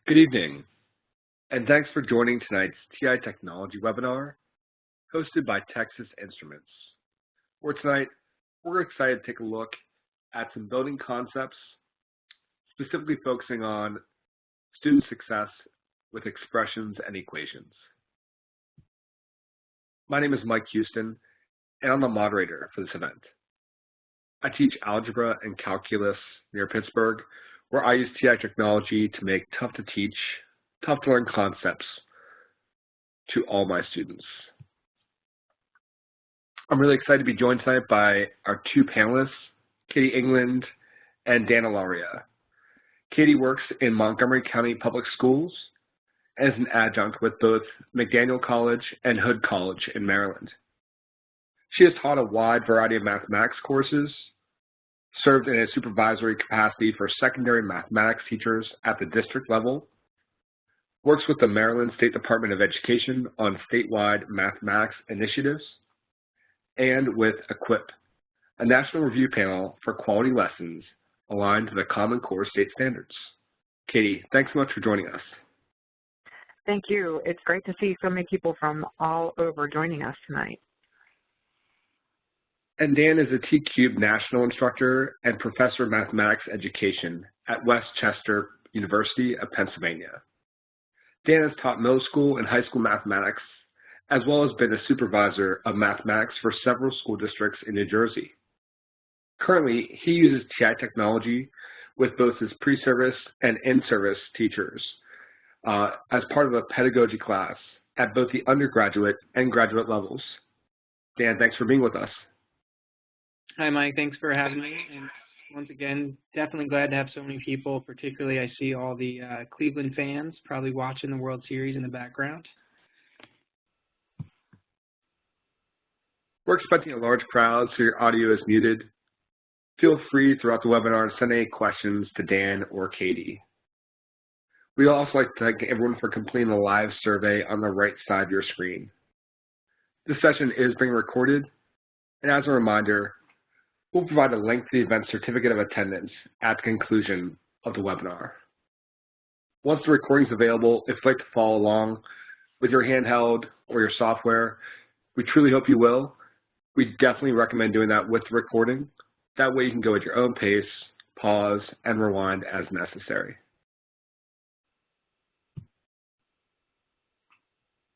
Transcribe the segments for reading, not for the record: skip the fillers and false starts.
Good evening, and thanks for joining tonight's TI Technology webinar hosted by Texas Instruments. For tonight, we're excited to take a look at some building concepts, specifically focusing on student success with expressions and equations. My name is Mike Houston, and I'm the moderator for this event. I teach algebra and calculus near Pittsburgh, where I use TI technology to make tough to teach, tough to learn concepts to all my students. I'm really excited to be joined tonight by our two panelists, Katie England and Dan Ilaria. Katie works in Montgomery County Public Schools and is an adjunct with both McDaniel College and Hood College in Maryland. She has taught a wide variety of mathematics courses, served in a supervisory capacity for secondary mathematics teachers at the district level, works with the Maryland State Department of Education on statewide mathematics initiatives, and with EQUIP, a national review panel for quality lessons aligned to the Common Core state standards. Katie, thanks so much for joining us. Thank you. It's great to see so many people from all over joining us tonight. And Dan is a T-Cube National Instructor and Professor of Mathematics Education at West Chester University of Pennsylvania. Dan has taught middle school and high school mathematics, as well as been a supervisor of mathematics for several school districts in New Jersey. Currently, he uses TI technology with both his pre-service and in-service teachers as part of a pedagogy class at both the undergraduate and graduate levels. Dan, thanks for being with us. Hi, Mike. Thanks for having me. And once again, definitely glad to have so many people, particularly I see all the Cleveland fans probably watching the World Series in the background. We're expecting a large crowd, so your audio is muted. Feel free throughout the webinar to send any questions to Dan or Katie. We'd also like to thank everyone for completing the live survey on the right side of your screen. This session is being recorded, and as a reminder, we'll provide a link to the event certificate of attendance at the conclusion of the webinar. Once the recording is available, if you'd like to follow along with your handheld or your software, we truly hope you will. We definitely recommend doing that with the recording. That way you can go at your own pace, pause, and rewind as necessary.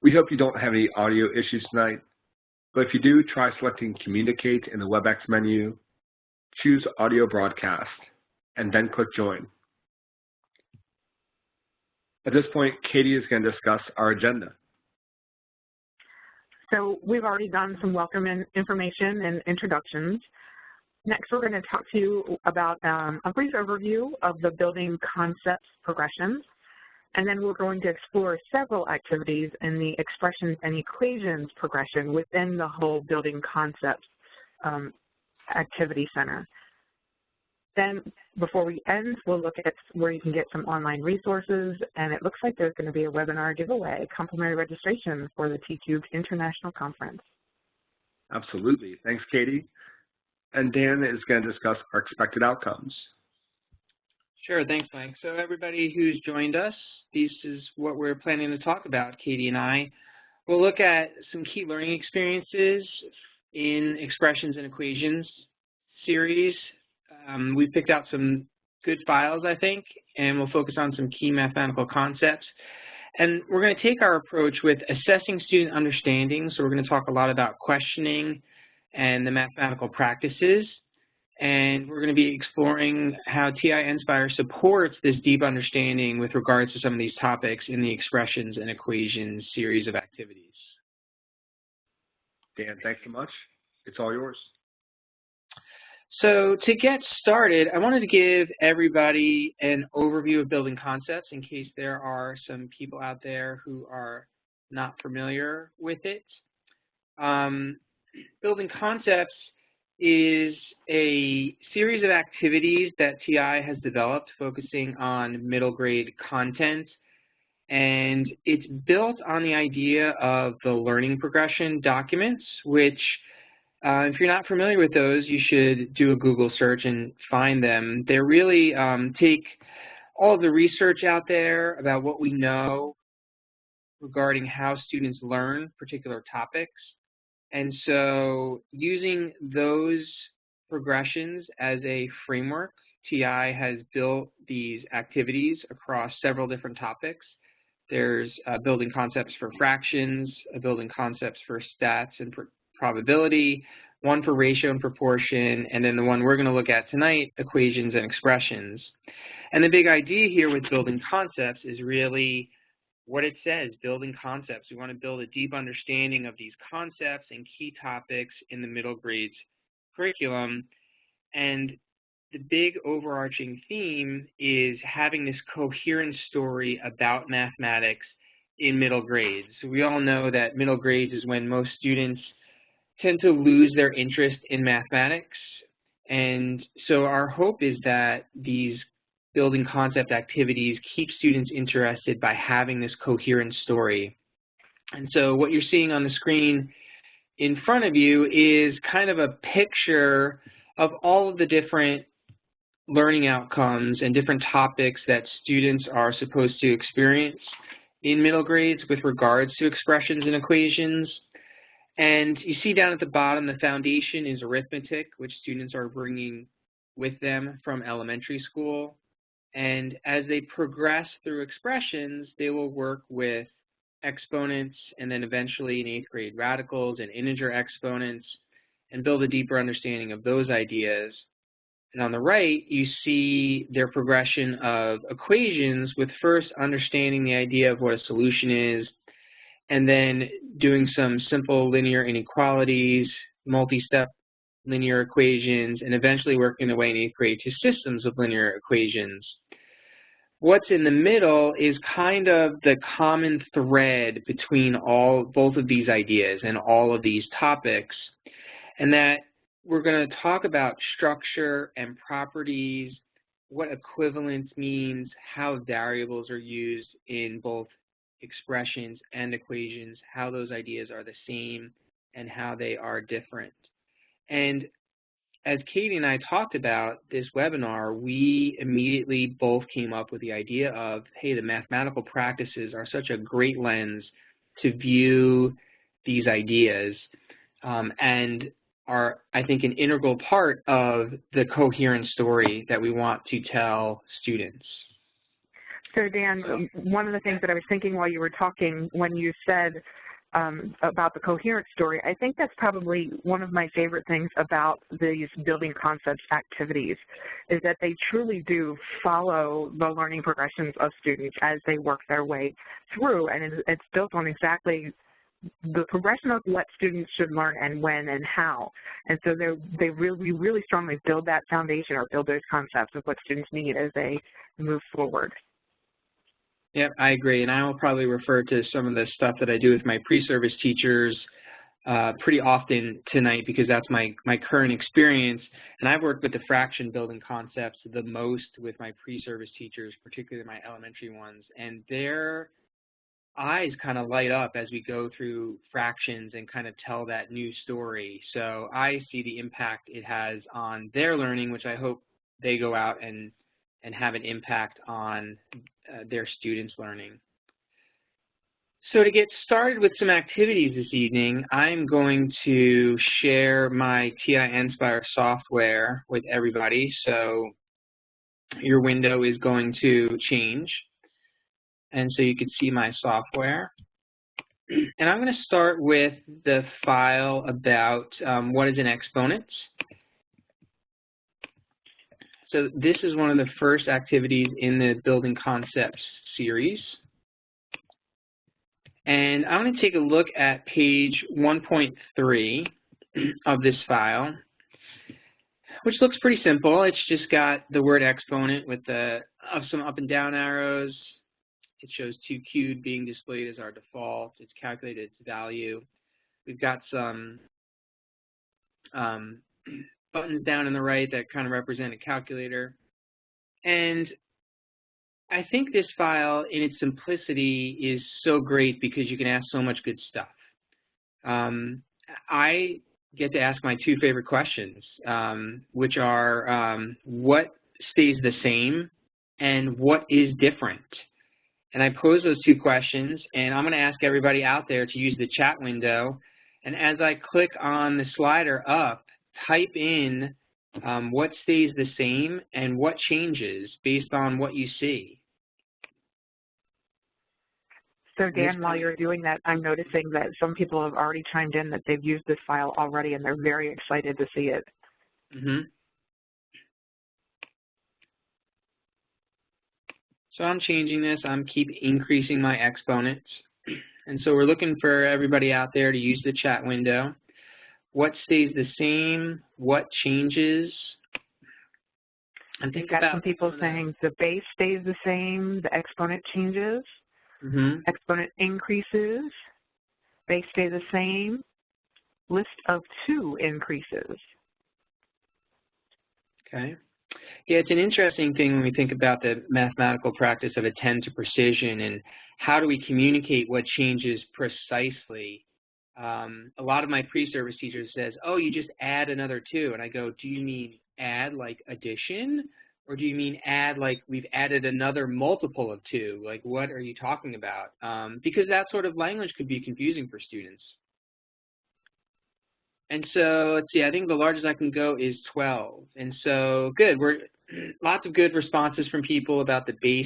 We hope you don't have any audio issues tonight, but if you do, try selecting Communicate in the WebEx menu, choose Audio Broadcast, and then click Join. At this point, Katie is going to discuss our agenda. So we've already done some welcome information and introductions. Next, we're going to talk to you about a brief overview of the building concepts progressions, and then we're going to explore several activities in the expressions and equations progression within the whole building concepts activity center. Then, before we end, we'll look at where you can get some online resources, and it looks like there's going to be a webinar giveaway, complimentary registration for the T-Cube International Conference. Absolutely. Thanks, Katie. And Dan is going to discuss our expected outcomes. Sure, thanks, Mike. So everybody who's joined us, this is what we're planning to talk about, Katie and I. We'll look at some key learning experiences in expressions and equations series. We picked out some good files, I think, and we'll focus on some key mathematical concepts. And we're going to take our approach with assessing student understanding. So we're going to talk a lot about questioning and the mathematical practices. And we're going to be exploring how TI Nspire supports this deep understanding with regards to some of these topics in the expressions and equations series of activities. Dan, thanks so much. It's all yours. So to get started, I wanted to give everybody an overview of building concepts in case there are some people out there who are not familiar with it. Building concepts is a series of activities that TI has developed focusing on middle grade content, and it's built on the idea of the learning progression documents, which if you're not familiar with those, you should do a Google search and find them. They really take all of the research out there about what we know regarding how students learn particular topics. And so using those progressions as a framework, TI has built these activities across several different topics. There's building concepts for fractions, building concepts for stats and probability, one for ratio and proportion, and then the one we're going to look at tonight, equations and expressions. And the big idea here with building concepts is really what it says, building concepts. We want to build a deep understanding of these concepts and key topics in the middle grades curriculum. And the big overarching theme is having this coherent story about mathematics in middle grades. So we all know that middle grades is when most students tend to lose their interest in mathematics. And so our hope is that these building concept activities keep students interested by having this coherent story. And so what you're seeing on the screen in front of you is kind of a picture of all of the different learning outcomes and different topics that students are supposed to experience in middle grades with regards to expressions and equations. And you see down at the bottom, the foundation is arithmetic, which students are bringing with them from elementary school. And as they progress through expressions, they will work with exponents and then eventually in 8th grade radicals and integer exponents and build a deeper understanding of those ideas. And on the right, you see their progression of equations with first understanding the idea of what a solution is, and then doing some simple linear inequalities, multi-step linear equations, and eventually working their way in 8th grade to systems of linear equations. What's in the middle is kind of the common thread between both of these ideas and all of these topics, and that we're going to talk about structure and properties, what equivalence means, how variables are used in both expressions and equations, how those ideas are the same, and how they are different. And as Katie and I talked about this webinar, we immediately both came up with the idea of, hey, the mathematical practices are such a great lens to view these ideas and are, I think, an integral part of the coherent story that we want to tell students. So Dan, one of the things that I was thinking while you were talking, when you said about the coherent story, I think that's probably one of my favorite things about these building concepts activities, is that they truly do follow the learning progressions of students as they work their way through, and it's built on exactly the progression of what students should learn and when and how. And so we really strongly build that foundation or build those concepts of what students need as they move forward. Yep, I agree, and I will probably refer to some of the stuff that I do with my pre-service teachers pretty often tonight because that's my current experience, and I've worked with the fraction building concepts the most with my pre-service teachers, particularly my elementary ones, and their eyes kind of light up as we go through fractions and kind of tell that new story. So I see the impact it has on their learning, which I hope they go out and have an impact on their students' learning. So to get started with some activities this evening, I'm going to share my TI Nspire software with everybody. So your window is going to change. And so you can see my software. And I'm going to start with the file about what is an exponent. So this is one of the first activities in the Building Concepts series. And I'm going to take a look at page 1.3 of this file, which looks pretty simple. It's just got the word exponent with some up and down arrows. It shows 2 cubed being displayed as our default. It's calculated its value. We've got some buttons down on the right that kind of represent a calculator. And I think this file, in its simplicity, is so great because you can ask so much good stuff. I get to ask my 2 favorite questions, which are what stays the same and what is different? And I pose those two questions, and I'm going to ask everybody out there to use the chat window. And as I click on the slider up, type in what stays the same and what changes based on what you see. So Dan, while you're doing that, I'm noticing that some people have already chimed in that they've used this file already and they're very excited to see it. So I'm changing this. I'm keep increasing my exponents. And so we're looking for everybody out there to use the chat window. What stays the same? What changes? And think got about some people saying the base stays the same, the exponent changes, exponent increases, base stay the same, list of 2 increases. Okay. Yeah, it's an interesting thing when we think about the mathematical practice of attend to precision and how do we communicate what changes precisely. A lot of my pre-service teachers says, oh, you just add another 2. And I go, do you mean add like addition? Or do you mean add like we've added another multiple of 2? Like what are you talking about? Because that sort of language could be confusing for students. And so let's see, I think the largest I can go is 12. And so good, lots of good responses from people about the base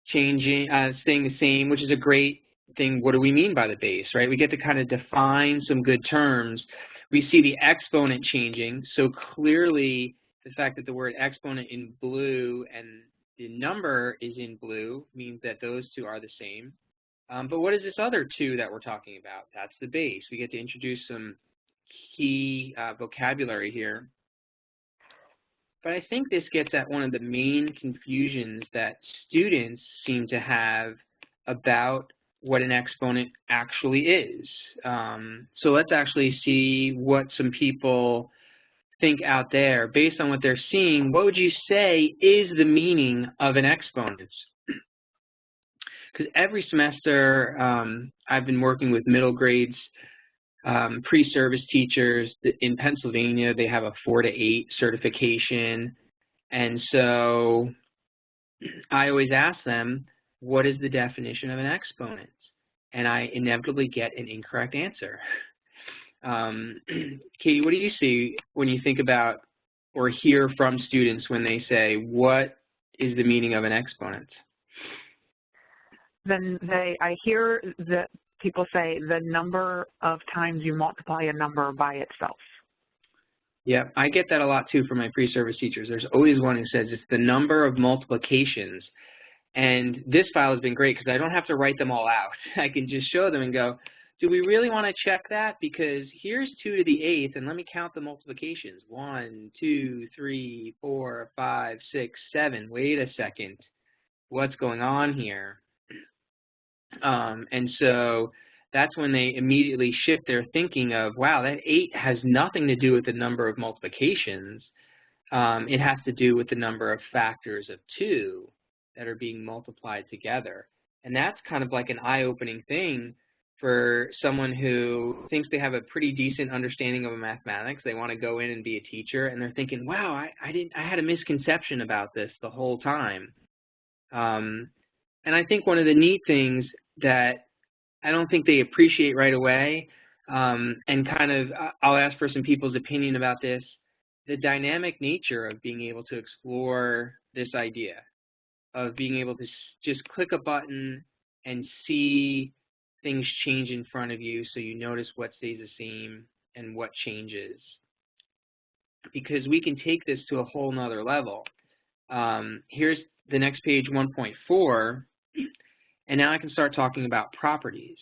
changing, staying the same, which is a great thing. What do we mean by the base, right? We get to kind of define some good terms. We see the exponent changing, so clearly the fact that the word exponent in blue and the number is in blue means that those 2 are the same. But what is this other 2 that we're talking about? That's the base. We get to introduce some key vocabulary here. But I think this gets at one of the main confusions that students seem to have about what an exponent actually is. So let's actually see what some people think out there. Based on what they're seeing, what would you say is the meaning of an exponent? Because every semester I've been working with middle grades, pre-service teachers in Pennsylvania. They have a 4 to 8 certification. And so I always ask them, what is the definition of an exponent? And I inevitably get an incorrect answer. Katie, what do you see when you think about or hear from students when they say, what is the meaning of an exponent? Then I hear that people say the number of times you multiply a number by itself. Yeah, I get that a lot too from my pre-service teachers. There's always one who says it's the number of multiplications. And this file has been great because I don't have to write them all out. I can just show them and go, do we really want to check that? Because here's 2 to the 8th, and let me count the multiplications. 1, 2, 3, 4, 5, 6, 7. Wait a second. What's going on here? And so that's when they immediately shift their thinking of, wow, that 8 has nothing to do with the number of multiplications. It has to do with the number of factors of 2 that are being multiplied together. And that's kind of like an eye-opening thing for someone who thinks they have a pretty decent understanding of mathematics. They want to go in and be a teacher, and they're thinking, wow, I had a misconception about this the whole time. And I think one of the neat things that I don't think they appreciate right away, and kind of I'll ask for some people's opinion about this, the dynamic nature of being able to explore this idea, of being able to just click a button and see things change in front of you so you notice what stays the same and what changes. Because we can take this to a whole nother level. Here's the next page, 1.4, and now I can start talking about properties.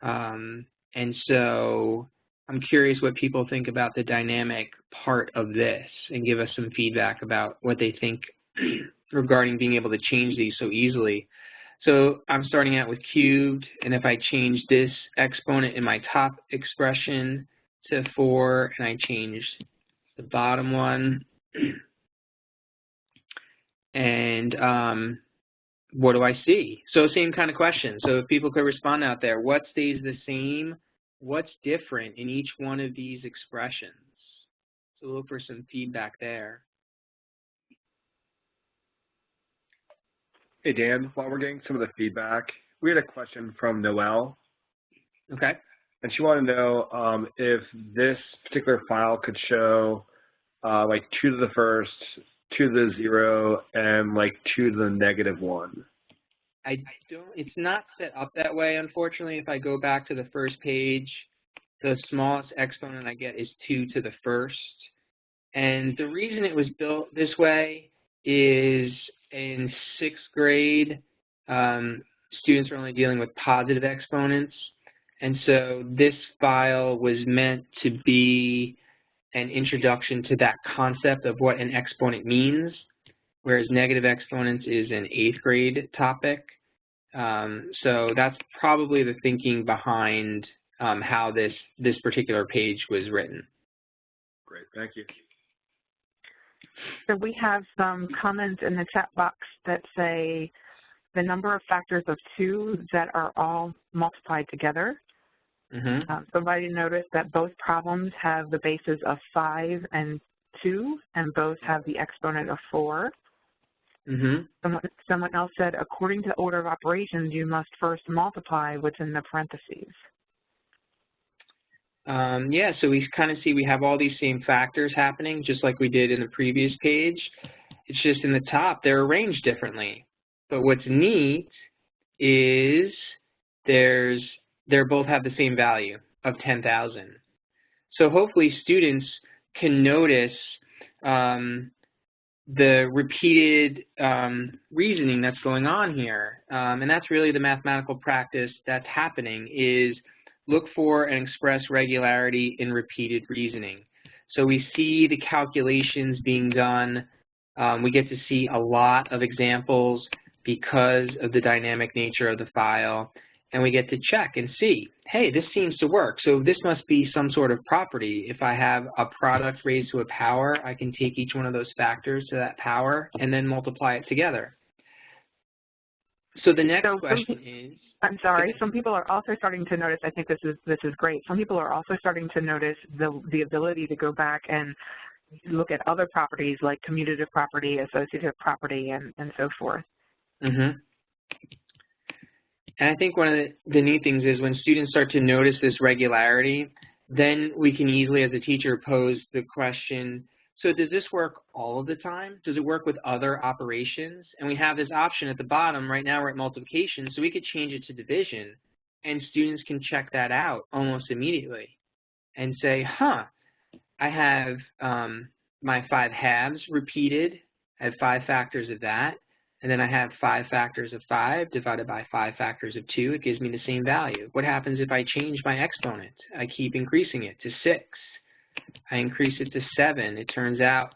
And so I'm curious what people think about the dynamic part of this and give us some feedback about what they think regarding being able to change these so easily. So I'm starting out with cubed, and if I change this exponent in my top expression to 4, and I change the bottom one, and what do I see? So same kind of question. So if people could respond out there, what stays the same? What's different in each one of these expressions? So look for some feedback there. Hey, Dan, while we're getting some of the feedback, we had a question from Noelle, Okay. and she wanted to know if this particular file could show like 2 to the first, 2 to the 0, and like 2 to the -1. It's not set up that way, unfortunately. If I go back to the first page, the smallest exponent I get is 2 to the first. And the reason it was built this way is in 6th grade, students are only dealing with positive exponents. And so this file was meant to be an introduction to that concept of what an exponent means, whereas negative exponents is an 8th grade topic. So that's probably the thinking behind how this particular page was written. Great, thank you. So we have some comments in the chat box that say the number of factors of 2 that are all multiplied together. Somebody noticed that both problems have the bases of 5 and 2, and both have the exponent of 4. Someone else said, according to the order of operations, you must first multiply what's in the parentheses. Yeah, so we kind of see we have all these same factors happening, just like we did in the previous page. It's just in the top, they're arranged differently. But what's neat is they both have the same value of 10,000. So hopefully students can notice the repeated reasoning that's going on here. And that's really the mathematical practice that's happening, is look for and express regularity in repeated reasoning. So we see the calculations being done. We get to see a lot of examples because of the dynamic nature of the file. And we get to check and see, hey, this seems to work. So this must be some sort of property. If I have a product raised to a power, I can take each one of those factors to that power and then multiply it together. So the next question is... I'm sorry, some people are also starting to notice, I think this is great, some people are also starting to notice the ability to go back and look at other properties like commutative property, associative property, and so forth. And I think one of the neat things is when students start to notice this regularity, then we can easily, as a teacher, pose the question, so does this work all of the time? Does it work with other operations? And we have this option at the bottom. Right now we're at multiplication, so we could change it to division, and students can check that out almost immediately and say, huh, I have my 5 halves repeated. I have 5 factors of that. And then I have 5 factors of 5 divided by 5 factors of 2. It gives me the same value. What happens if I change my exponent? I keep increasing it to 6. I increase it to 7. It turns out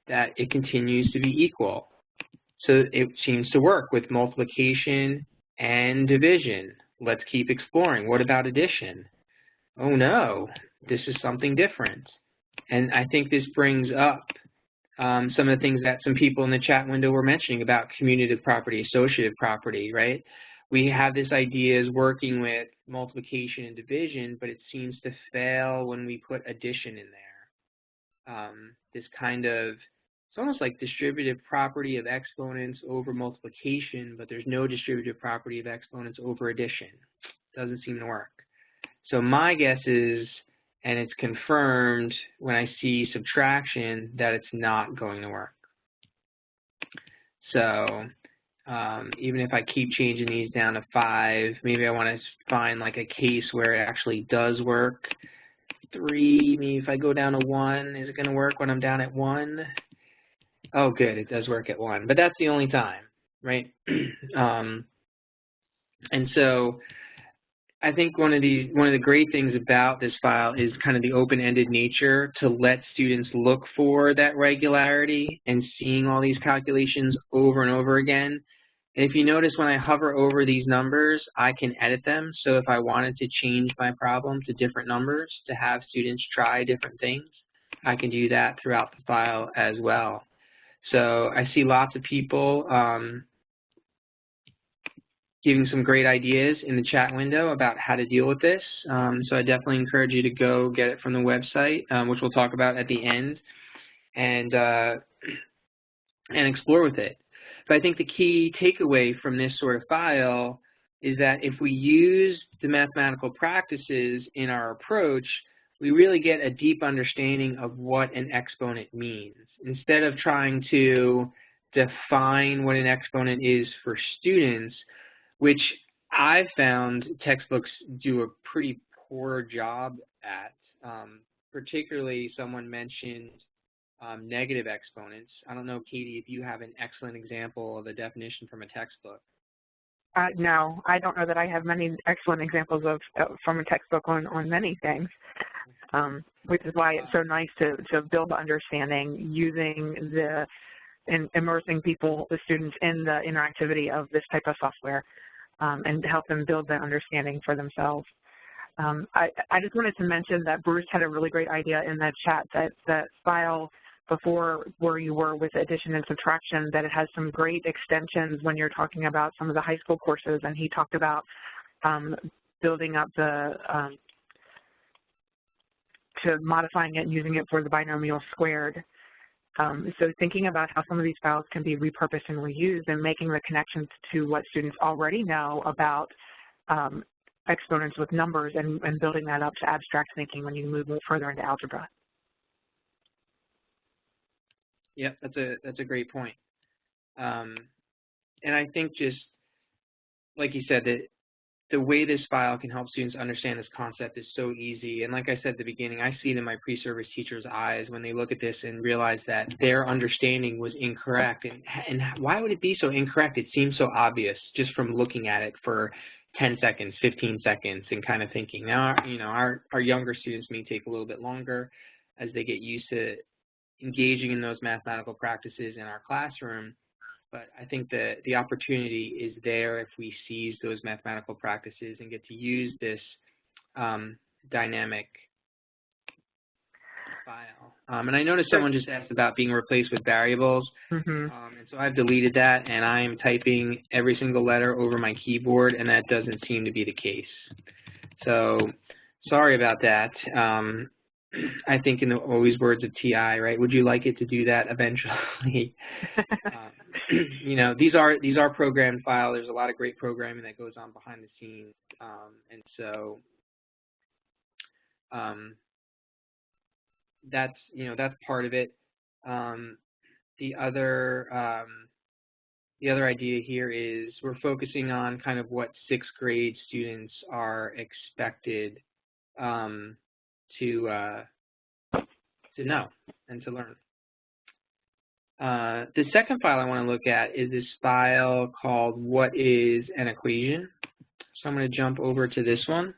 that it continues to be equal. So it seems to work with multiplication and division. Let's keep exploring. What about addition? Oh no, this is something different. And I think this brings up some of the things that some people in the chat window were mentioning about commutative property, associative property, right? We have this idea as working with multiplication and division, but it seems to fail when we put addition in there. This kind of, it's almost like distributive property of exponents over multiplication, but there's no distributive property of exponents over addition. Doesn't seem to work. So my guess is, and it's confirmed when I see subtraction, that it's not going to work. So even if I keep changing these down to 5, maybe I want to find like a case where it actually does work. 3, maybe if I go down to 1, is it going to work when I'm down at 1? Oh, good, it does work at 1, but that's the only time, right? And so I think one of the great things about this file is kind of the open-ended nature to let students look for that regularity and seeing all these calculations over and over again. And if you notice when I hover over these numbers, I can edit them. So if I wanted to change my problem to different numbers to have students try different things, I can do that throughout the file as well. So I see lots of people giving some great ideas in the chat window about how to deal with this. So I definitely encourage you to go get it from the website, which we'll talk about at the end, and explore with it. But I think the key takeaway from this sort of file is that if we use the mathematical practices in our approach, we really get a deep understanding of what an exponent means. Instead of trying to define what an exponent is for students, which I've found textbooks do a pretty poor job at. Particularly, someone mentioned negative exponents. I don't know, Katie, if you have an excellent example of a definition from a textbook. No, I don't know that I have many excellent examples of from a textbook on many things, which is why it's so nice to build understanding using and immersing the students in the interactivity of this type of software and to help them build that understanding for themselves. I just wanted to mention that Bruce had a really great idea in the chat that file before where you were with addition and subtraction, that it has some great extensions when you're talking about some of the high school courses, and he talked about building up to modifying it and using it for the binomial squared. So thinking about how some of these files can be repurposed and reused and making the connections to what students already know about exponents with numbers and building that up to abstract thinking when you move further into algebra. Yep, that's a great point. And I think just like you said, that the way this file can help students understand this concept is so easy. And like I said at the beginning, I see it in my pre-service teachers' eyes when they look at this and realize that their understanding was incorrect. And why would it be so incorrect? It seems so obvious just from looking at it for 10 seconds, 15 seconds, and kind of thinking. Now, our younger students may take a little bit longer as they get used to engaging in those mathematical practices in our classroom. But I think the opportunity is there if we seize those mathematical practices and get to use this dynamic file. And I noticed someone just asked about being replaced with variables. And so I've deleted that, and I'm typing every single letter over my keyboard, and that doesn't seem to be the case. So sorry about that. I think in the always words of TI, right? Would you like it to do that eventually? These are programmed files. There's a lot of great programming that goes on behind the scenes, and so that's part of it. The other idea here is we're focusing on kind of what 6th grade students are expected to know and to learn. The second file I want to look at is this file called What is an Equation? So I'm going to jump over to this one.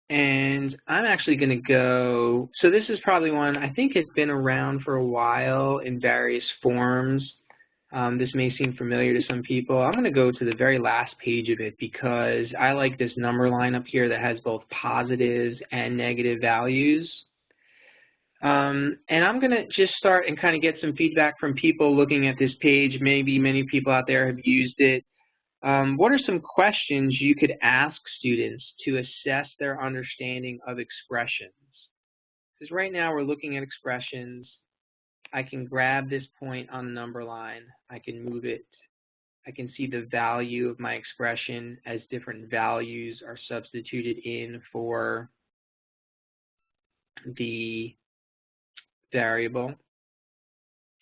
And I'm actually going to go, so this is probably one I think has been around for a while in various forms. This may seem familiar to some people. I'm going to go to the very last page of it because I like this number line up here that has both positives and negative values. And I'm going to just start and kind of get some feedback from people looking at this page. Maybe many people out there have used it. What are some questions you could ask students to assess their understanding of expressions? Because right now we're looking at expressions. I can grab this point on the number line. I can move it. I can see the value of my expression as different values are substituted in for the variable.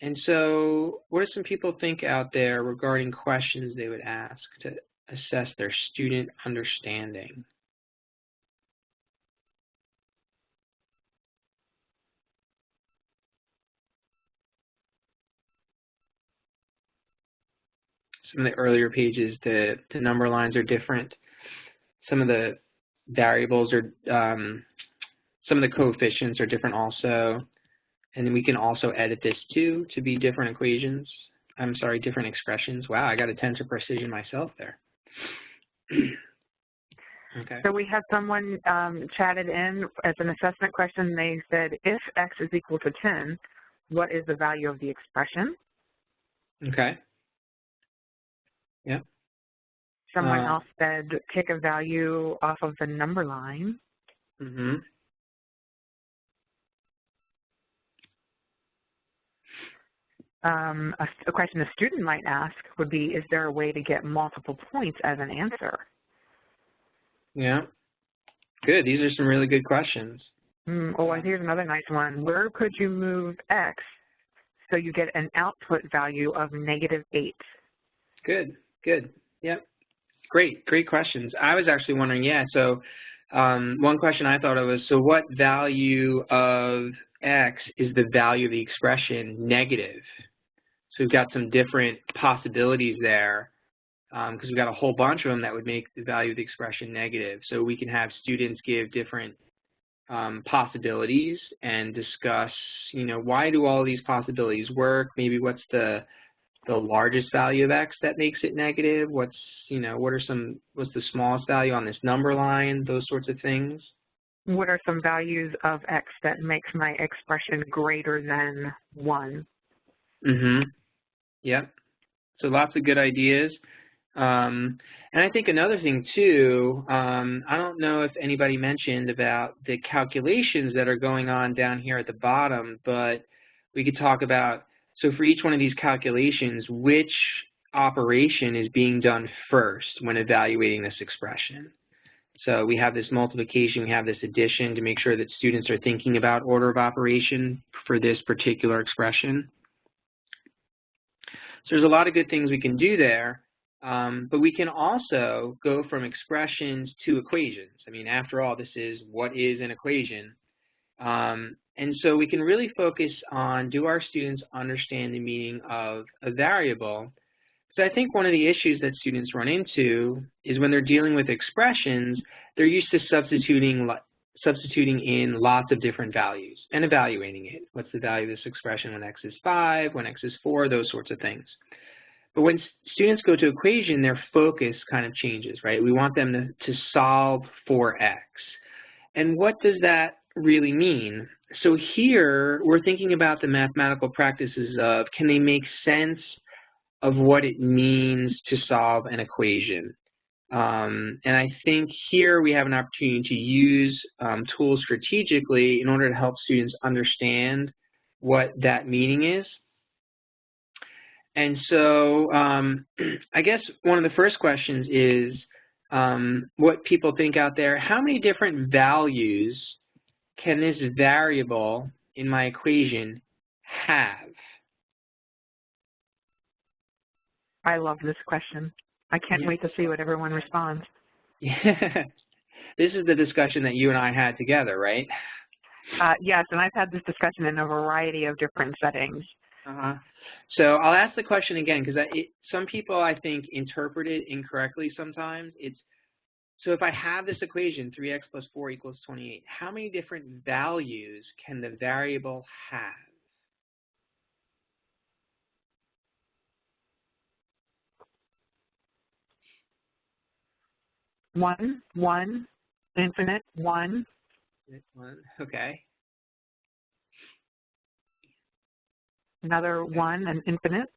And so what do some people think out there regarding questions they would ask to assess their student understanding? Some of the earlier pages, the number lines are different. Some of the variables are, some of the coefficients are different also. And then we can also edit this too to be different equations. I'm sorry, different expressions. Wow, I got a tensor precision myself there. Okay. So we have someone chatted in as an assessment question. They said, if x is equal to 10, what is the value of the expression? Okay. Yep. Someone else said, pick a value off of the number line. a question a student might ask would be, is there a way to get multiple points as an answer? Yeah, good. These are some really good questions. Oh, here's another nice one. Where could you move X so you get an output value of -8? Good, good. Yep. Great questions. I was actually wondering, yeah, so one question I thought of was, so what value of X is the value of the expression negative? So we've got some different possibilities there because we've got a whole bunch of them that would make the value of the expression negative. So we can have students give different possibilities and discuss, why do all of these possibilities work? Maybe what's the largest value of X that makes it negative? What's the smallest value on this number line? Those sorts of things. What are some values of X that makes my expression greater than 1? Yep. So lots of good ideas. And I think another thing too, I don't know if anybody mentioned about the calculations that are going on down here at the bottom, but we could talk about, so for each one of these calculations, which operation is being done first when evaluating this expression. So we have this multiplication, we have this addition to make sure that students are thinking about order of operation for this particular expression. So there's a lot of good things we can do there, but we can also go from expressions to equations. I mean, after all, this is what is an equation. And so we can really focus on, do our students understand the meaning of a variable? So I think one of the issues that students run into is when they're dealing with expressions, they're used to substituting in lots of different values and evaluating it. What's the value of this expression when X is 5, when X is 4, those sorts of things. But when students go to equation, their focus kind of changes, right? We want them to solve for X. And what does that really mean? So here, we're thinking about the mathematical practices of, can they make sense of what it means to solve an equation? And I think here we have an opportunity to use tools strategically in order to help students understand what that meaning is. And so I guess one of the first questions is what people think out there. How many different values can this variable in my equation have? I love this question. I can't wait to see what everyone responds. Yeah. This is the discussion that you and I had together, right? Yes, and I've had this discussion in a variety of different settings. So I'll ask the question again, because some people, I think, interpret it incorrectly sometimes. So if I have this equation, 3x plus 4 equals 28, how many different values can the variable have? One, infinite, 1. Okay. Another 1 and infinite.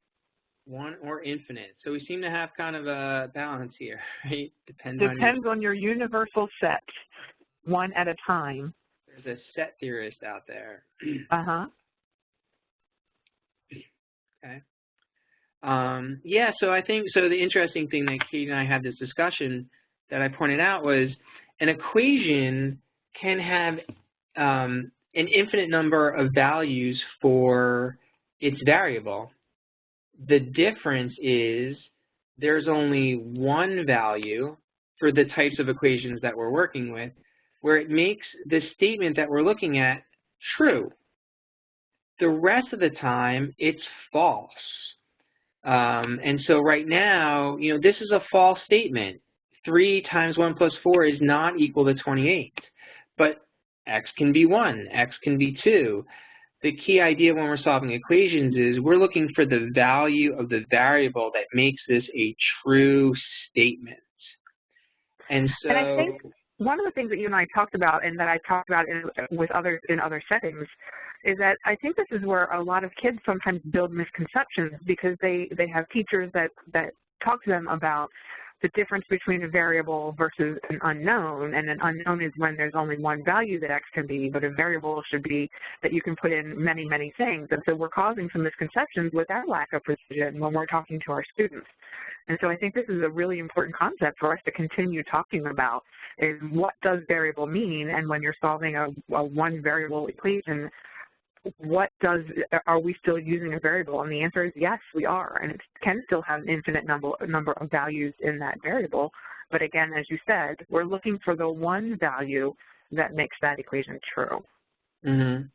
1 or infinite. So we seem to have kind of a balance here, right? Depends on your universal set, 1 at a time. There's a set theorist out there. Okay. Yeah, so I think, so the interesting thing that Katie and I had this discussion that I pointed out was an equation can have an infinite number of values for its variable. The difference is there's only one value for the types of equations that we're working with, where it makes the statement that we're looking at true. The rest of the time, it's false. And so right now, this is a false statement. 3 times 1 plus 4 is not equal to 28. But X can be 1, X can be 2. The key idea when we're solving equations is we're looking for the value of the variable that makes this a true statement. And so, and I think one of the things that you and I talked about, and that I talked about with others in other settings, is that I think this is where a lot of kids sometimes build misconceptions, because they have teachers that talk to them about the difference between a variable versus an unknown, and an unknown is when there's only one value that x can be, but a variable should be that you can put in many, many things. And so we're causing some misconceptions with our lack of precision when we're talking to our students. And so I think this is a really important concept for us to continue talking about, is what does variable mean, and when you're solving a one variable equation, are we still using a variable? And the answer is yes, we are, and it can still have an infinite number of values in that variable. But again, as you said, we're looking for the one value that makes that equation true. Mm-hmm.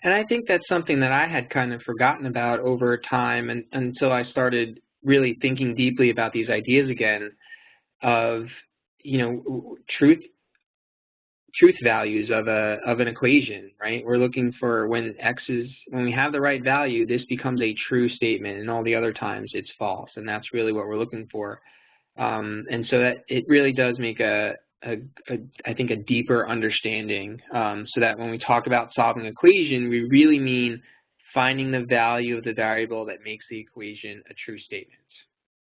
And I think that's something that I had kind of forgotten about over time, until I started really thinking deeply about these ideas again of, truth values of an equation, right? We're looking for when we have the right value, this becomes a true statement, and all the other times it's false, and that's really what we're looking for. And so that it really does make I think a deeper understanding, so that when we talk about solving an equation, we really mean finding the value of the variable that makes the equation a true statement.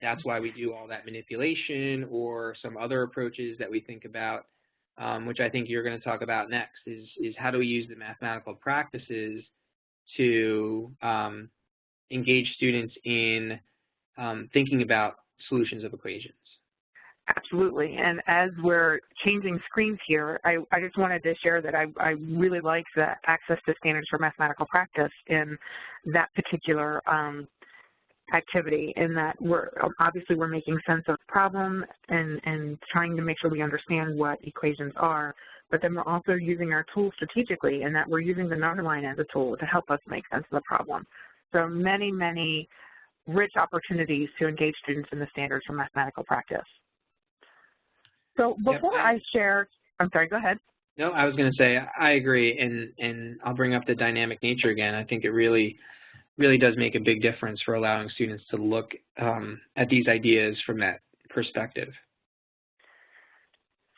That's why we do all that manipulation or some other approaches that we think about, which I think you're going to talk about next, is how do we use the mathematical practices to engage students in thinking about solutions of equations. Absolutely, and as we're changing screens here, I just wanted to share that I really like the access to standards for mathematical practice in that particular activity, in that we're making sense of the problem and trying to make sure we understand what equations are, but then we're also using our tools strategically, in that we're using the number line as a tool to help us make sense of the problem. So many, many rich opportunities to engage students in the standards for mathematical practice. So before I share, I'm sorry, go ahead. No, I was going to say I agree, and I'll bring up the dynamic nature again. I think it really does make a big difference for allowing students to look at these ideas from that perspective.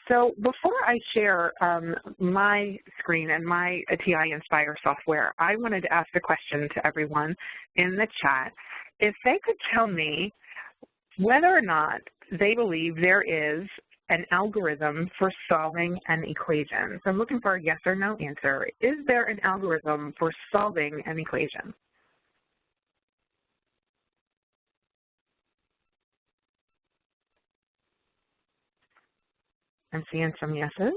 So before I share my screen and my TI Nspire software, I wanted to ask a question to everyone in the chat. If they could tell me whether or not they believe there is an algorithm for solving an equation. So I'm looking for a yes or no answer. Is there an algorithm for solving an equation? I'm seeing some yeses.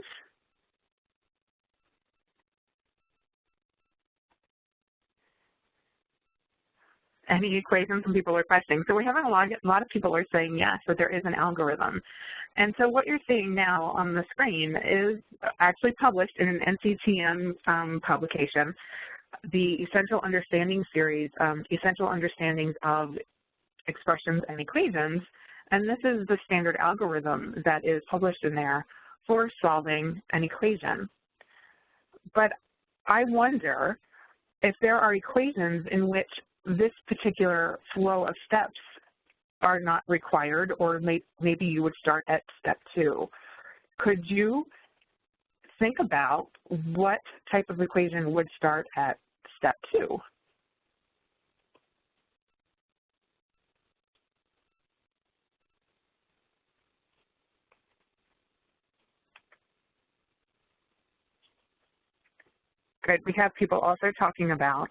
Any equations and people are questioning. So we're having a lot of people are saying yes, that there is an algorithm. And so what you're seeing now on the screen is actually published in an NCTM publication, the Essential Understanding series, Essential Understandings of Expressions and Equations. And this is the standard algorithm that is published in there for solving an equation. But I wonder if there are equations in which this particular flow of steps are not required, or maybe you would start at step 2. Could you think about what type of equation would start at step 2? Good. We have people also talking about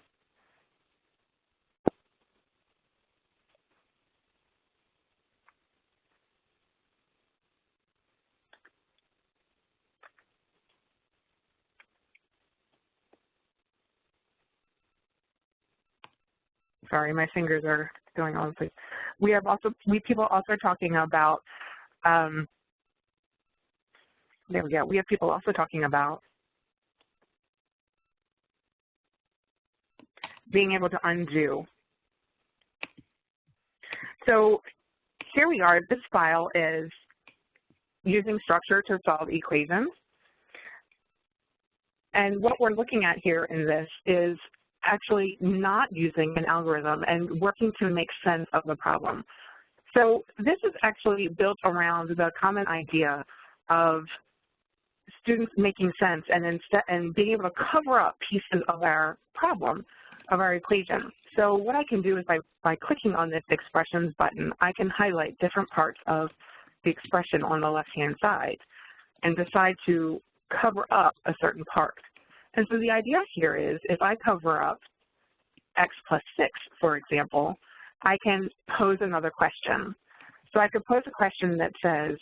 sorry, my fingers are going all over the place. People also talking about there we go. We have people also talking about being able to undo. So here we are. This file is using structure to solve equations. And what we're looking at here in this is actually not using an algorithm and working to make sense of the problem. So this is actually built around the common idea of students making sense and being able to cover up pieces of our problem, of our equation. So what I can do is by clicking on this expressions button, I can highlight different parts of the expression on the left-hand side and decide to cover up a certain part. And so the idea here is if I cover up x plus 6, for example, I can pose another question. So I could pose a question that says,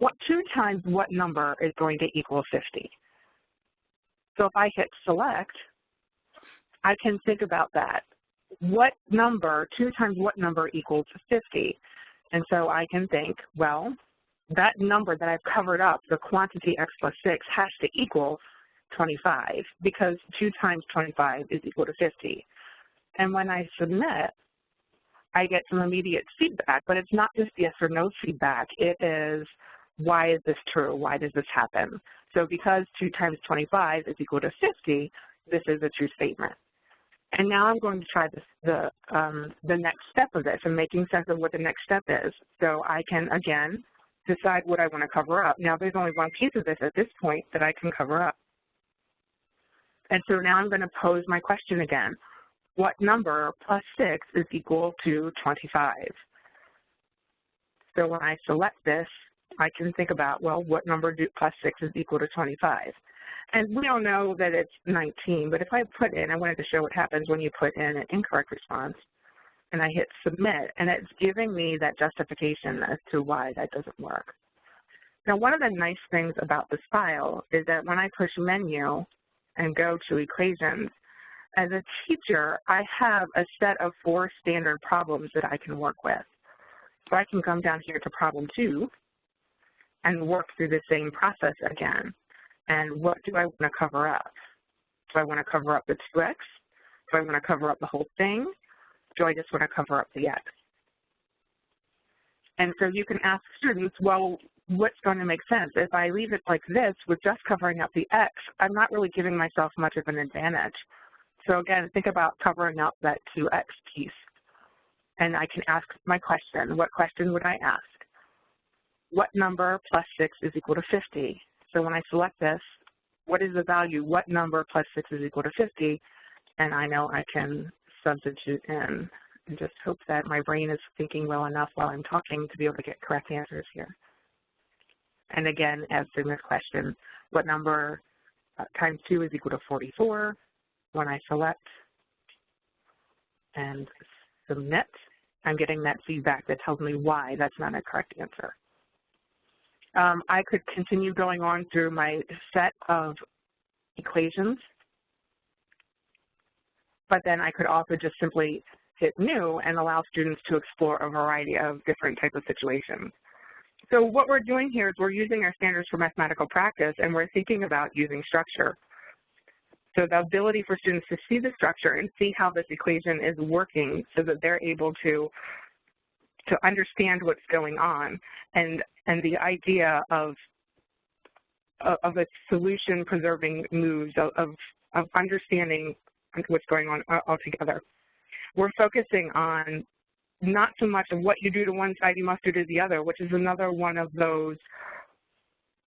2 times what number is going to equal 50? So if I hit select, I can think about that. What number, 2 times what number equals 50? And so I can think, well, that number that I've covered up, the quantity x plus 6, has to equal 25 because 2 times 25 is equal to 50. And when I submit, I get some immediate feedback, but it's not just yes or no feedback. It is, why is this true? Why does this happen? So because 2 times 25 is equal to 50, this is a true statement. And now I'm going to try the next step of this and making sense of what the next step is. So I can, again, decide what I want to cover up. Now, there's only one piece of this at this point that I can cover up. And so now I'm going to pose my question again. What number plus 6 is equal to 25? So when I select this, I can think about, well, what number plus 6 is equal to 25? And we all know that it's 19, but if I put in, I wanted to show what happens when you put in an incorrect response, and I hit submit, and it's giving me that justification as to why that doesn't work. Now, one of the nice things about this file is that when I push menu and go to equations, as a teacher, I have a set of 4 standard problems that I can work with. So I can come down here to problem 2 and work through the same process again. And what do I want to cover up? Do I want to cover up the 2x? Do I want to cover up the whole thing? Do I just want to cover up the x? And so you can ask students, well, what's going to make sense? If I leave it like this with just covering up the x, I'm not really giving myself much of an advantage. So again, think about covering up that 2x piece. And I can ask my question. What question would I ask? What number plus 6 is equal to 50? So when I select this, what is the value? What number plus 6 is equal to 50? And I know I can substitute in and just hope that my brain is thinking well enough while I'm talking to be able to get correct answers here. And again, answering this question, what number times 2 is equal to 44? When I select and submit, I'm getting that feedback that tells me why that's not a correct answer. I could continue going on through my set of equations, but then I could also just simply hit new and allow students to explore a variety of different types of situations. So what we're doing here is we're using our standards for mathematical practice, and we're thinking about using structure. So the ability for students to see the structure and see how this equation is working so that they're able to understand what's going on, and the idea of a solution preserving moves, of understanding what's going on altogether. We're focusing on not so much of what you do to one side, you must do to the other, which is another one of those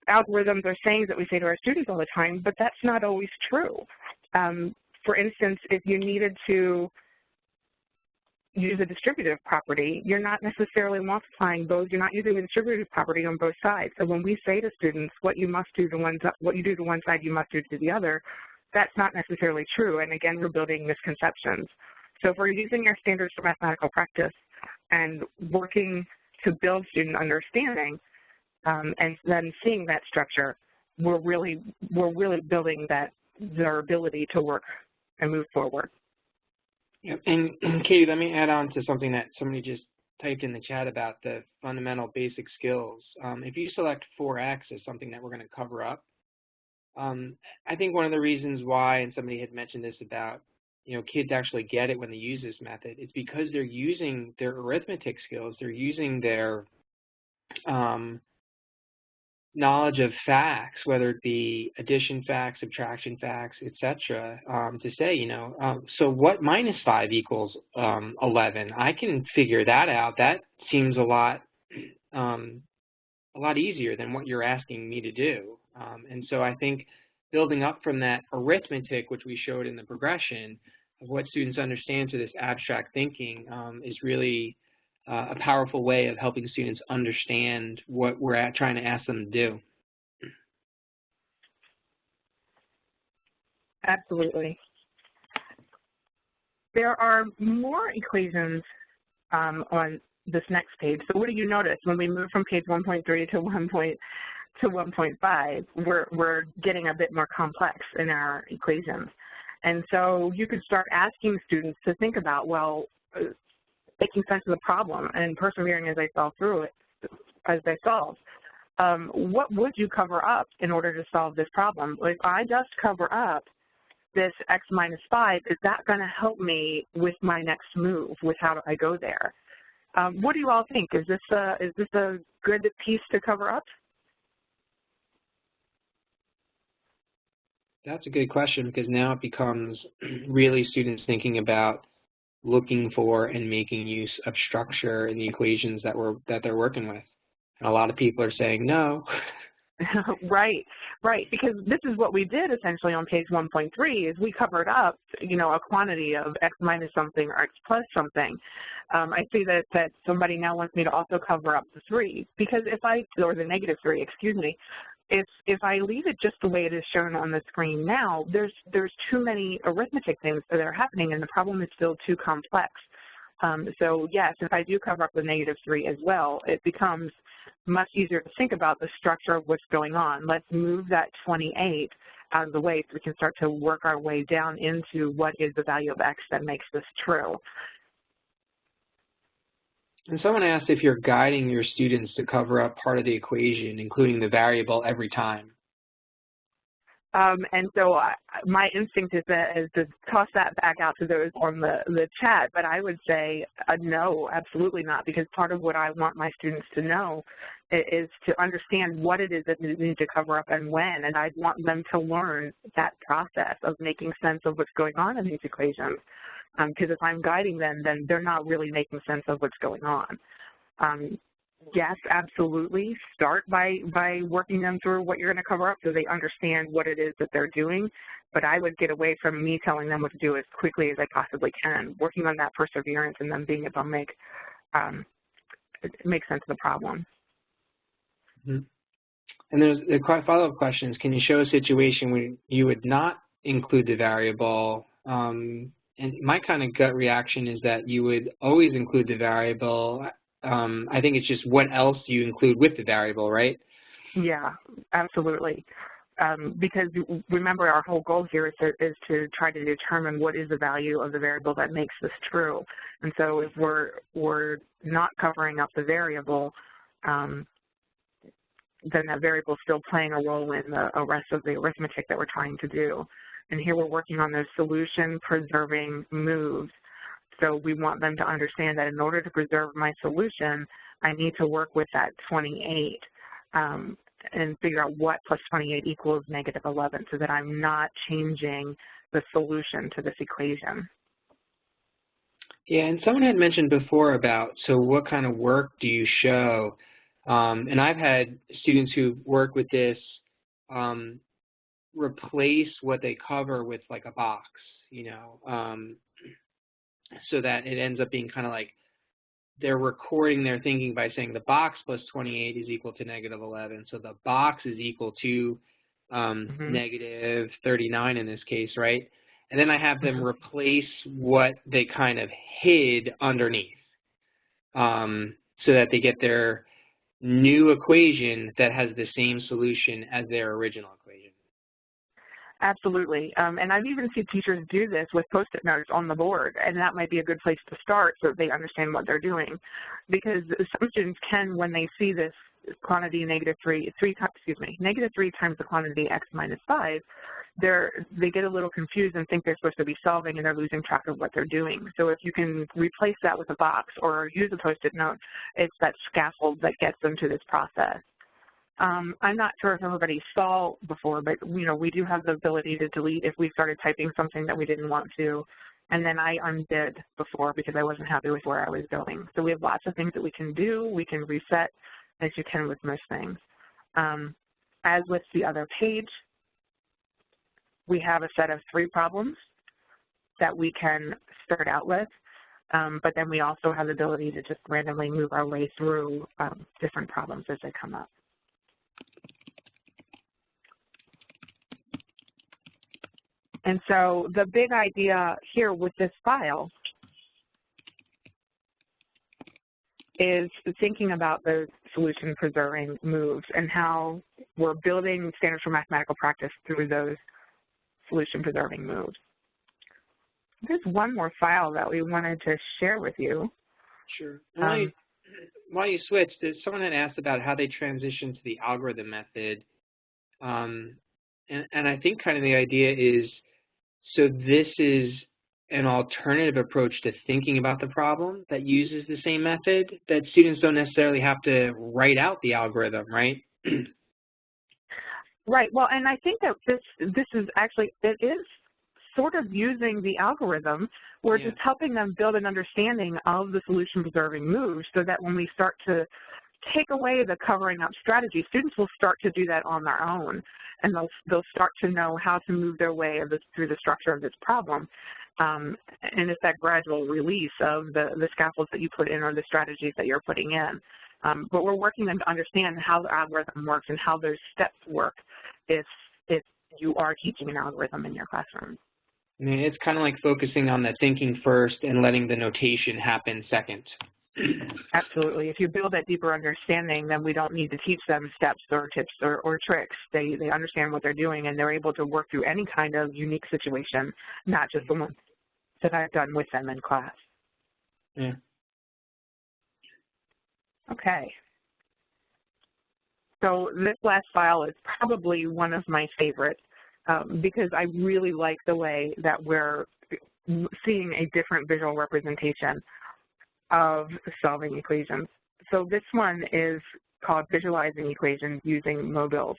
algorithms or sayings that we say to our students all the time, but that's not always true. For instance, if you needed to use a distributive property, you're not necessarily multiplying both. You're not using the distributive property on both sides. So when we say to students, what you do to one side, you must do to the other, that's not necessarily true. And again, we're building misconceptions. So if we're using our standards for mathematical practice and working to build student understanding, and then seeing that structure, we're really building their ability to work and move forward. Yeah, and Katie, let me add on to something that somebody just typed in the chat about the fundamental basic skills. If you select 4x as something that we're going to cover up, I think one of the reasons why, and somebody had mentioned this about, kids actually get it when they use this method, is because they're using their arithmetic skills, they're using their knowledge of facts, whether it be addition facts, subtraction facts, etc., to say, so what minus 5 equals 11? I can figure that out. That seems a lot easier than what you're asking me to do. And so I think building up from that arithmetic, which we showed in the progression, of what students understand to this abstract thinking is really a powerful way of helping students understand what we're trying to ask them to do. Absolutely. There are more equations on this next page. So what do you notice when we move from page 1.3 to 1.5? We're getting a bit more complex in our equations. And so you could start asking students to think about, well, making sense of the problem and persevering as they solve through it, as they solve. What would you cover up in order to solve this problem? If I just cover up this x minus 5, is that going to help me with my next move, with how do I go there? What do you all think? Is this a good piece to cover up? That's a good question, because now it becomes really students thinking about looking for and making use of structure in the equations that they're working with. And a lot of people are saying no. Right, because this is what we did essentially on page 1.3 is we covered up, a quantity of x minus something or x plus something. I see that somebody now wants me to also cover up the 3, because or the negative 3, excuse me. If I leave it just the way it is shown on the screen now, there's too many arithmetic things that are happening, and the problem is still too complex. So yes, if I do cover up the negative 3 as well, it becomes much easier to think about the structure of what's going on. Let's move that 28 out of the way so we can start to work our way down into what is the value of x that makes this true. And someone asked if you're guiding your students to cover up part of the equation, including the variable, every time. And so my instinct is to toss that back out to those on the chat, but I would say no, absolutely not, because part of what I want my students to know is to understand what it is that they need to cover up and when, and I want them to learn that process of making sense of what's going on in these equations, because if I'm guiding them, then they're not really making sense of what's going on. Yes, absolutely. Start by working them through what you're going to cover up so they understand what it is that they're doing. But I would get away from me telling them what to do as quickly as I possibly can, working on that perseverance and them being able to make sense of the problem. Mm-hmm. And there's a follow-up questions. Can you show a situation where you would not include the variable? And my kind of gut reaction is that you would always include the variable. I think it's just what else do you include with the variable, right? Yeah, absolutely. Because remember, our whole goal here is to try to determine what is the value of the variable that makes this true. And so if we're not covering up the variable, then that variable is still playing a role in the rest of the arithmetic that we're trying to do. And here we're working on those solution-preserving moves. So we want them to understand that in order to preserve my solution, I need to work with that 28 and figure out what plus 28 equals negative 11 so that I'm not changing the solution to this equation. Yeah, and someone had mentioned before about, so what kind of work do you show? And I've had students who work with this replace what they cover with like a box, so that it ends up being kind of like they're recording their thinking by saying the box plus 28 is equal to negative 11. So the box is equal to negative 39 in this case, right? And then I have them replace what they kind of hid underneath so that they get their new equation that has the same solution as their original equation. Absolutely, and I've even seen teachers do this with Post-it notes on the board, and that might be a good place to start so that they understand what they're doing. Because some students can, when they see this quantity negative 3 times the quantity x minus 5, they get a little confused and think they're supposed to be solving, and they're losing track of what they're doing. So if you can replace that with a box or use a Post-it note, it's that scaffold that gets them to this process. I'm not sure if everybody saw before, but we do have the ability to delete if we started typing something that we didn't want to, and then I undid before because I wasn't happy with where I was going. So we have lots of things that we can do. We can reset, as you can with most things. As with the other page, we have a set of 3 problems that we can start out with. but then we also have the ability to just randomly move our way through different problems as they come up. And so the big idea here with this file is thinking about the solution-preserving moves and how we're building standards for mathematical practice through those solution-preserving moves. There's one more file that we wanted to share with you. Sure. While you switch, someone had asked about how they transition to the algorithm method. And I think kind of the idea is, so this is an alternative approach to thinking about the problem that uses the same method, that students don't necessarily have to write out the algorithm, right? Right. Well, and I think that this is actually, it is sort of using the algorithm. We're just helping them build an understanding of the solution-preserving moves so that when we start to take away the covering up strategy, students will start to do that on their own, and they'll start to know how to move their way through the structure of this problem. And it's that gradual release of the scaffolds that you put in or the strategies that you're putting in. But we're working them to understand how the algorithm works and how those steps work if you are teaching an algorithm in your classroom. I mean, it's kind of like focusing on the thinking first and letting the notation happen second. Absolutely. If you build that deeper understanding, then we don't need to teach them steps or tips or tricks. They understand what they're doing, and they're able to work through any kind of unique situation, not just the ones that I've done with them in class. Yeah. Okay. So this last file is probably one of my favorites because I really like the way that we're seeing a different visual representation of solving equations. So this one is called Visualizing Equations Using Mobiles,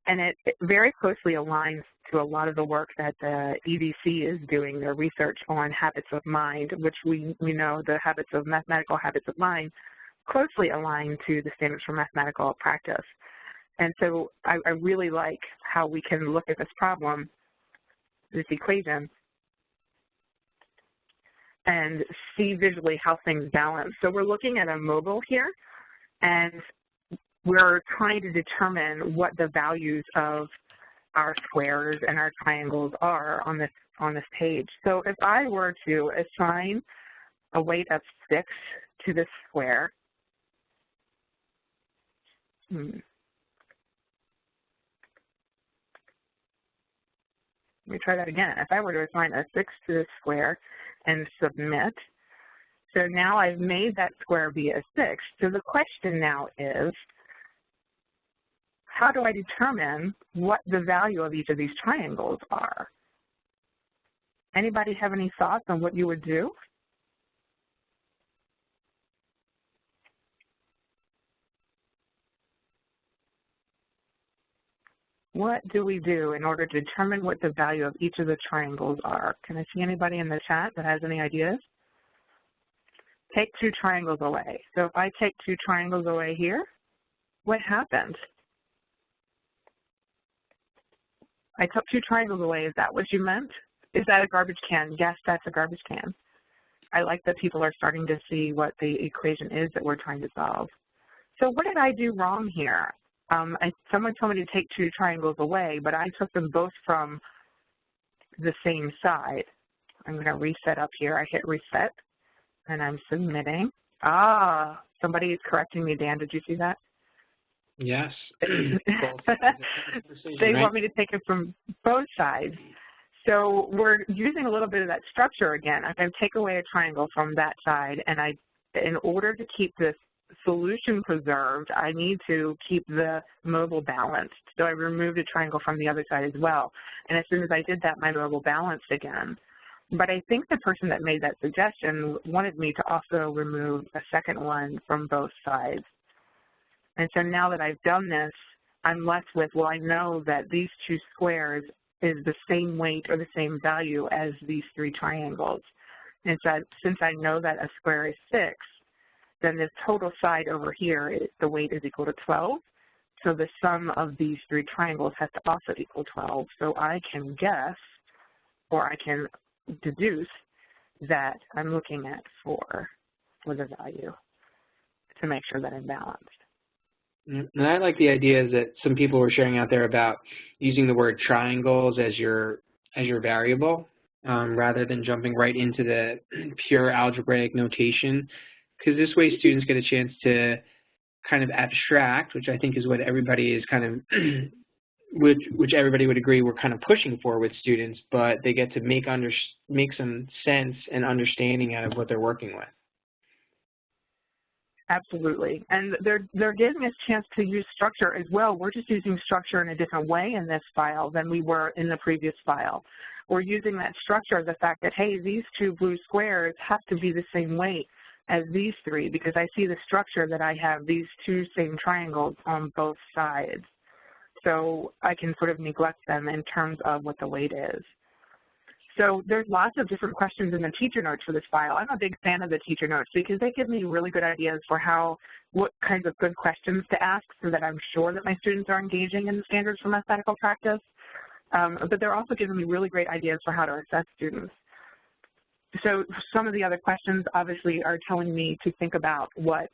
and it very closely aligns to a lot of the work that the EDC is doing, their research on habits of mind, which we know the mathematical habits of mind closely align to the standards for mathematical practice. And so I really like how we can look at this problem, this equation, and see visually how things balance. So we're looking at a mobile here, and we're trying to determine what the values of our squares and our triangles are on this page. So if I were to assign a weight of 6 to this square, let me try that again. If I were to assign a 6 to this square and submit, so now I've made that square be a 6. So the question now is, how do I determine what the value of each of these triangles are? Anybody have any thoughts on what you would do? What do we do in order to determine what the value of each of the triangles are? Can I see anybody in the chat that has any ideas? Take 2 triangles away. So if I take 2 triangles away here, what happens? I took 2 triangles away. Is that what you meant? Is that a garbage can? Yes, that's a garbage can. I like that people are starting to see what the equation is that we're trying to solve. So what did I do wrong here? Someone told me to take 2 triangles away, but I took them both from the same side. I'm going to reset up here. I hit reset, and I'm submitting. Ah, somebody is correcting me, Dan. Did you see that? Yes. They want me to take it from both sides. So we're using a little bit of that structure again. I'm going to take away a triangle from that side, and in order to keep this solution preserved, I need to keep the mobile balanced. So I removed a triangle from the other side as well. And as soon as I did that, my mobile balanced again. But I think the person that made that suggestion wanted me to also remove a second one from both sides. And so now that I've done this, I'm left with, well, I know that these 2 squares is the same weight or the same value as these 3 triangles. And so since I know that a square is 6, then the total side over here, the weight is equal to 12. So the sum of these 3 triangles has to also equal 12. So I can guess, or I can deduce, that I'm looking at for the value to make sure that I'm balanced. And I like the idea that some people were sharing out there about using the word triangles as your variable, rather than jumping right into the pure algebraic notation, because this way students get a chance to kind of abstract, which I think is what everybody is kind of, which everybody would agree we're kind of pushing for with students, but they get to make some sense and understanding out of what they're working with. Absolutely, and they're giving us a chance to use structure as well. We're just using structure in a different way in this file than we were in the previous file. We're using that structure, the fact that, hey, these two blue squares have to be the same weight as these three, because I see the structure that I have these two same triangles on both sides. So I can sort of neglect them in terms of what the weight is. So there's lots of different questions in the teacher notes for this file. I'm a big fan of the teacher notes because they give me really good ideas for what kinds of good questions to ask so that I'm sure that my students are engaging in the standards for mathematical practice. But they're also giving me really great ideas for how to assess students. So some of the other questions obviously are telling me to think about what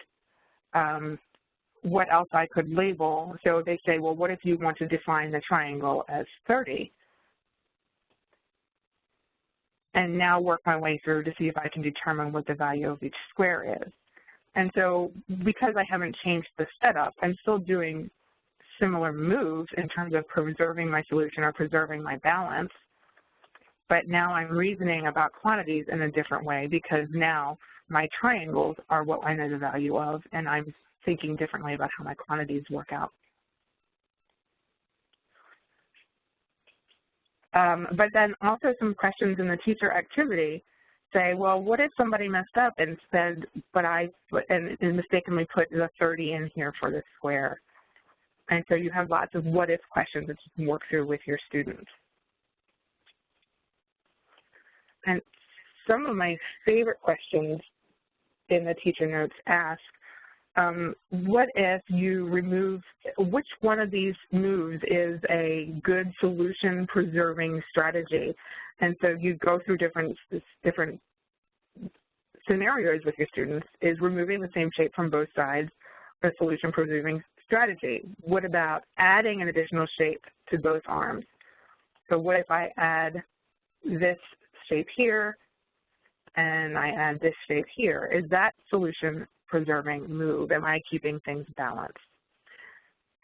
else I could label. So they say, well, what if you want to define the triangle as 30? And now work my way through to see if I can determine what the value of each square is. And so because I haven't changed the setup, I'm still doing similar moves in terms of preserving my solution or preserving my balance. But now I'm reasoning about quantities in a different way because now my triangles are what I know the value of, and I'm thinking differently about how my quantities work out. But then also some questions in the teacher activity say, well, what if somebody messed up and said, and mistakenly put the 30 in here for the square? And so you have lots of what if questions that you can work through with your students. And some of my favorite questions in the teacher notes ask, what if you remove, which one of these moves is a good solution preserving strategy? And so you go through different scenarios with your students. Is removing the same shape from both sides a solution preserving strategy? What about adding an additional shape to both arms? So what if I add this shape here and I add this shape here? Is that solution preserving move? Am I keeping things balanced?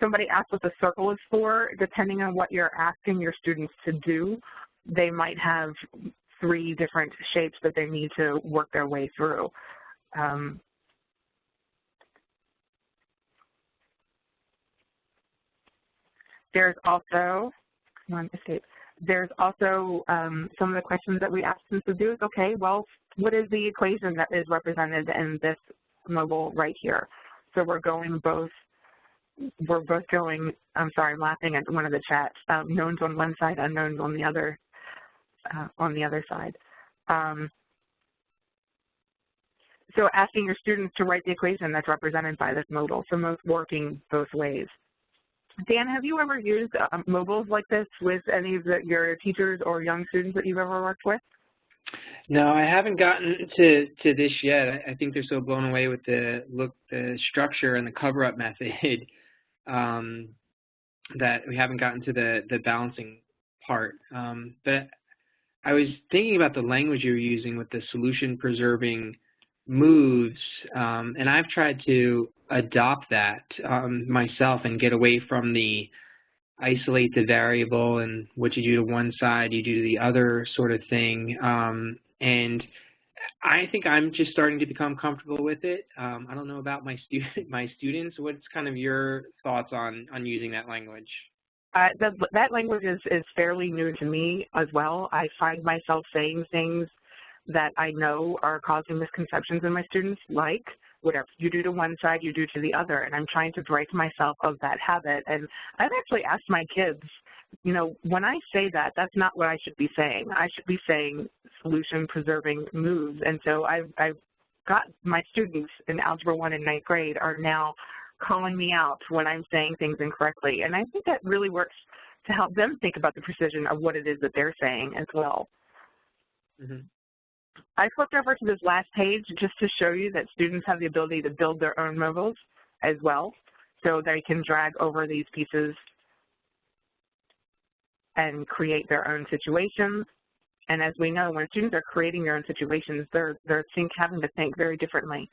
Somebody asked what the circle is for. Depending on what you're asking your students to do, they might have 3 different shapes that they need to work their way through. There's also, There's also some of the questions that we asked them to do is, okay, well, what is the equation that is represented in this mobile right here? So we're both going, I'm sorry, I'm laughing at one of the chats, knowns on one side, unknowns on the other side. So asking your students to write the equation that's represented by this modal, so working both ways. Dan, have you ever used mobiles like this with any of your teachers or young students that you've ever worked with? No, I haven't gotten to this yet. I think they're so blown away with the structure and the cover-up method that we haven't gotten to the balancing part. But I was thinking about the language you were using with the solution-preserving moves, and I've tried to adopt that myself and get away from the isolate the variable and what you do to one side, you do to the other sort of thing. And I think I'm just starting to become comfortable with it. I don't know about my students. What's kind of your thoughts on using that language? That language is fairly new to me as well. I find myself saying things that I know are causing misconceptions in my students, like whatever you do to one side, you do to the other, and I'm trying to break myself of that habit. And I've actually asked my kids, you know, when I say that, that's not what I should be saying. I should be saying solution-preserving moves. And so I've got my students in Algebra 1 in 9th grade are now calling me out when I'm saying things incorrectly. And I think that really works to help them think about the precision of what it is that they're saying as well. Mm-hmm. I flipped over to this last page just to show you that students have the ability to build their own mobiles as well. So they can drag over these pieces and create their own situations. And as we know, when students are creating their own situations, they're having to think very differently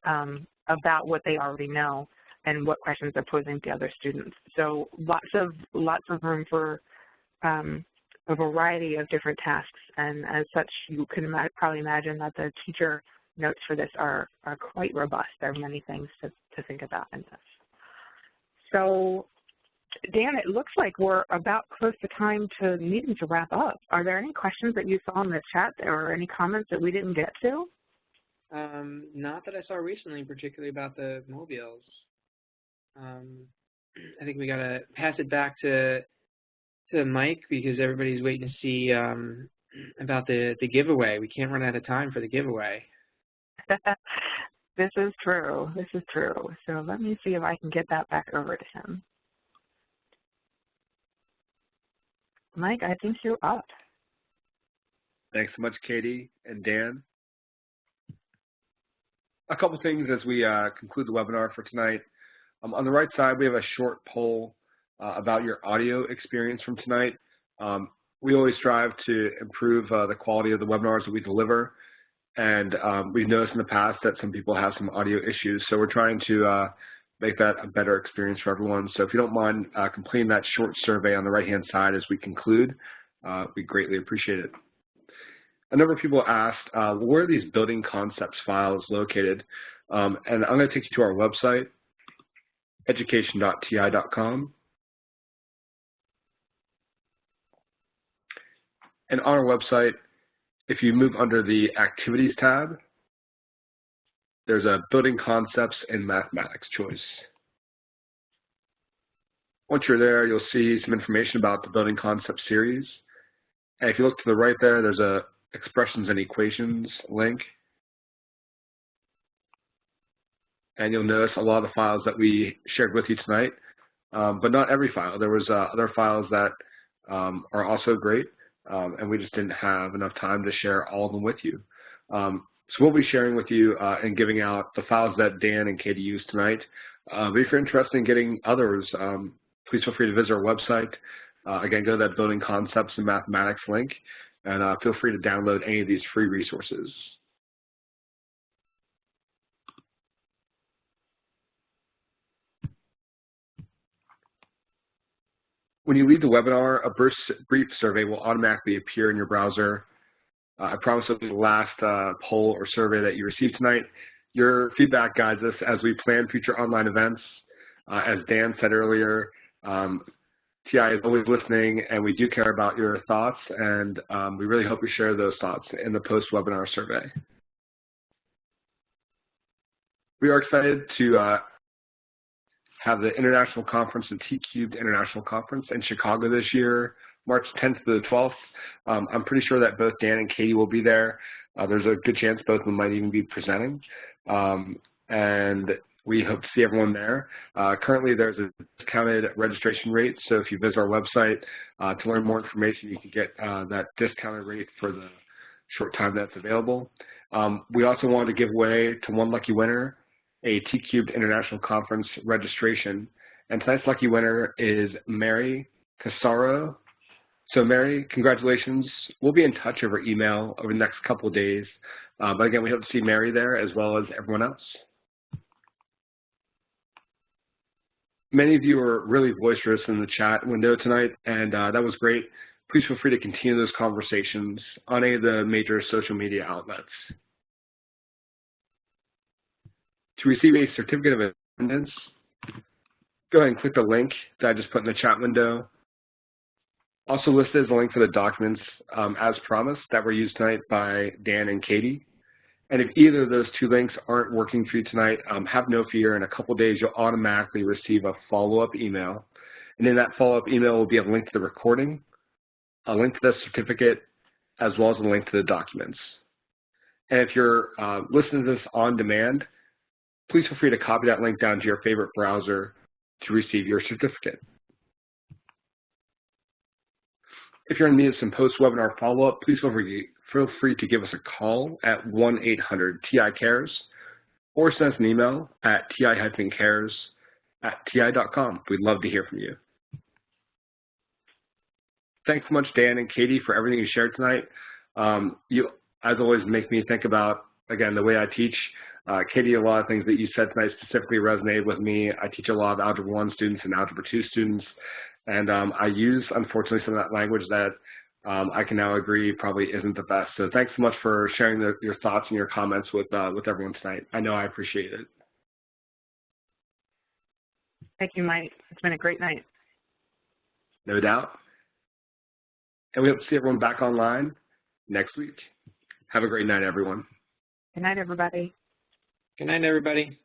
about what they already know and what questions they're posing to other students. So lots of room for a variety of different tasks, and as such, you can probably imagine that the teacher notes for this are quite robust. There are many things to think about in this. So, Dan, it looks like we're about close to time to needing to wrap up. Are there any questions that you saw in the chat or any comments that we didn't get to? Not that I saw recently, particularly about the mobiles. I think we got to pass it back to Mike because everybody's waiting to see about the giveaway. We can't run out of time for the giveaway. This is true. This is true. So let me see if I can get that back over to him. Mike, I think you're up. Thanks so much, Katie and Dan. A couple things as we conclude the webinar for tonight. On the right side, we have a short poll about your audio experience from tonight. We always strive to improve the quality of the webinars that we deliver, and we've noticed in the past that some people have some audio issues, so we're trying to make that a better experience for everyone. So if you don't mind completing that short survey on the right-hand side as we conclude, we greatly appreciate it. A number of people asked, where are these building concepts files located? And I'm going to take you to our website, education.ti.com. And on our website, if you move under the Activities tab, there's a Building Concepts and Mathematics choice. Once you're there, you'll see some information about the Building Concepts series. And if you look to the right there, there's a Expressions and Equations link. And you'll notice a lot of the files that we shared with you tonight, but not every file. There was other files that are also great, and we just didn't have enough time to share all of them with you. So we'll be sharing with you and giving out the files that Dan and Katie used tonight. But if you're interested in getting others, please feel free to visit our website. Again, go to that Building Concepts and Mathematics link, and feel free to download any of these free resources. When you leave the webinar, a brief survey will automatically appear in your browser. I promise it'll be the last poll or survey that you receive tonight. Your feedback guides us as we plan future online events. As Dan said earlier, TI is always listening, and we do care about your thoughts, and we really hope you share those thoughts in the post-webinar survey. We are excited to have the International Conference, the T-Cubed International Conference in Chicago this year, March 10th to the 12th. I'm pretty sure that both Dan and Katie will be there. There's a good chance both of them might even be presenting. And we hope to see everyone there. Currently, there's a discounted registration rate, so if you visit our website to learn more information, you can get that discounted rate for the short time that's available. We also wanted to give away to one lucky winner a T-Cubed International Conference registration. And tonight's lucky winner is Mary Casaro. So Mary, congratulations. We'll be in touch over email over the next couple of days. But again, we hope to see Mary there as well as everyone else. Many of you are really boisterous in the chat window tonight, and that was great. Please feel free to continue those conversations on any of the major social media outlets. To receive a certificate of attendance, go ahead and click the link that I just put in the chat window. Also listed is a link for the documents as promised that were used tonight by Dan and Katie. And if either of those two links aren't working for you tonight, have no fear. In a couple days, you'll automatically receive a follow-up email. And in that follow-up email will be a link to the recording, a link to the certificate, as well as a link to the documents. And if you're listening to this on demand, please feel free to copy that link down to your favorite browser to receive your certificate. If you're in need of some post-webinar follow-up, please feel feel free to give us a call at 1-800-TI-CARES or send us an email at ti-cares@ti.com. We'd love to hear from you. Thanks so much, Dan and Katie, for everything you shared tonight. You, as always, make me think about, again, the way I teach. Katie, a lot of things that you said tonight specifically resonated with me. I teach a lot of Algebra 1 students and Algebra 2 students, and I use, unfortunately, some of that language that I can now agree probably isn't the best. So thanks so much for sharing your thoughts and your comments with everyone tonight. I know I appreciate it. Thank you, Mike. It's been a great night. No doubt. And we hope to see everyone back online next week. Have a great night, everyone. Good night, everybody. Good night, everybody.